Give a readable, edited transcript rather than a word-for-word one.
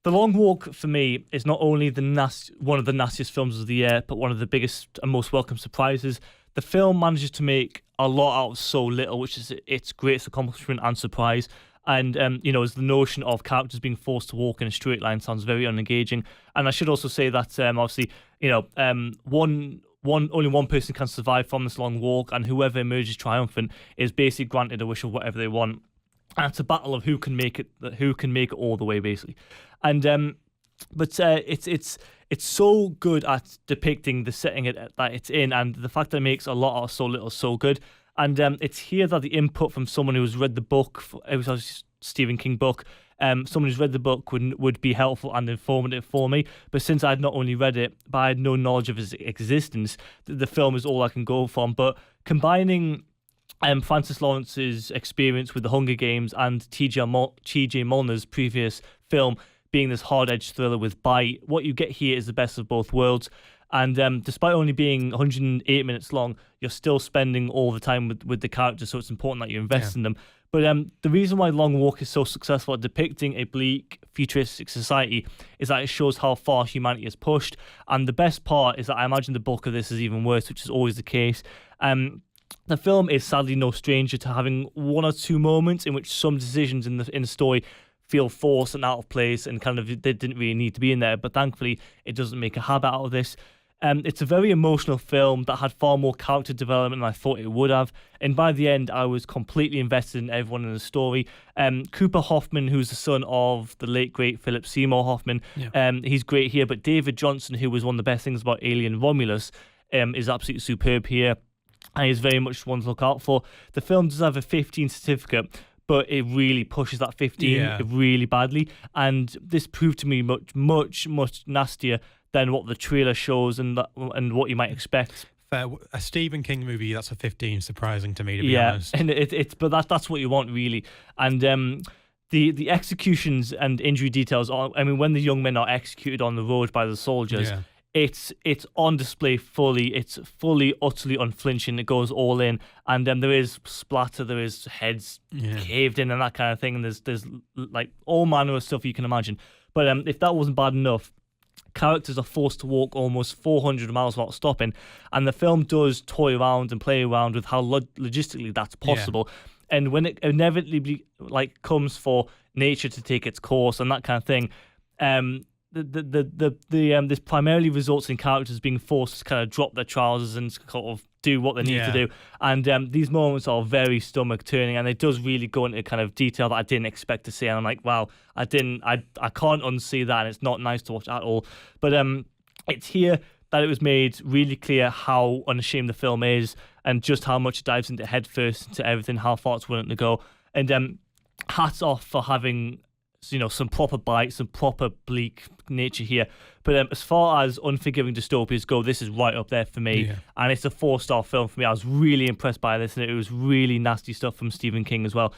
The Long Walk for me is not only one of the nastiest films of the year, but one of the biggest and most welcome surprises. The film manages to make a lot out of so little, which is its greatest accomplishment and surprise. And, as the notion of characters being forced to walk in a straight line sounds very unengaging. And I should also say that, obviously, only one person can survive from this long walk, and whoever emerges triumphant is basically granted a wish of whatever they want. And it's a battle of who can make it all the way, basically. And it's so good at depicting the setting that it's in, and the fact that it makes a lot out of so little so good. And it's here that the input from someone who has read the book, it was a Stephen King book, someone who's read the book would be helpful and informative for me. But since I had not only read it, but I had no knowledge of its existence, the film is all I can go from. But combining Francis Lawrence's experience with the Hunger Games and T.J. Molnar's previous film being this hard-edged thriller with bite, what you get here is the best of both worlds. And despite only being 108 minutes long, you're still spending all the time with the characters, so it's important that you invest in them. But the reason why Long Walk is so successful at depicting a bleak, futuristic society is that it shows how far humanity is pushed. And the best part is that I imagine the bulk of this is even worse, which is always the case. The film is sadly no stranger to having one or two moments in which some decisions in the story feel forced and out of place and kind of they didn't really need to be in there. But thankfully, it doesn't make a habit out of this. It's a very emotional film that had far more character development than I thought it would have. And by the end, I was completely invested in everyone in the story. Cooper Hoffman, who's the son of the late, great Philip Seymour Hoffman, he's great here. But David Johnson, who was one of the best things about Alien Romulus, is absolutely superb here. And he's very much one to look out for. The film does have a 15 certificate, but it really pushes that 15 really badly. And this proved to me much nastier than what the trailer shows and what you might expect. Fair. A Stephen King movie, that's a 15, surprising to me, to be honest. And but that's what you want, really. And the executions and injury details are, I mean, when the young men are executed on the road by the soldiers, it's on display fully. It's fully, utterly unflinching. It goes all in, and there is splatter, there is heads caved in and that kind of thing, and there's like all manner of stuff you can imagine. But if that wasn't bad enough, characters are forced to walk almost 400 miles without stopping, and the film does toy around and play around with how logistically that's possible. And when it inevitably comes for nature to take its course and that kind of thing, this primarily results in characters being forced to kind of drop their trousers and sort of do what they need to do. And these moments are very stomach turning, and it does really go into kind of detail that I didn't expect to see. And I'm like, wow, I can't unsee that, and it's not nice to watch at all. But it's here that it was made really clear how unashamed the film is, and just how much it dives into head first into everything, how far it's willing to go. And hats off for having some proper bite, some proper bleak nature here. But as far as unforgiving dystopias go, this is right up there for me. And it's a 4-star film for me. I was really impressed by this, and it was really nasty stuff from Stephen King as well.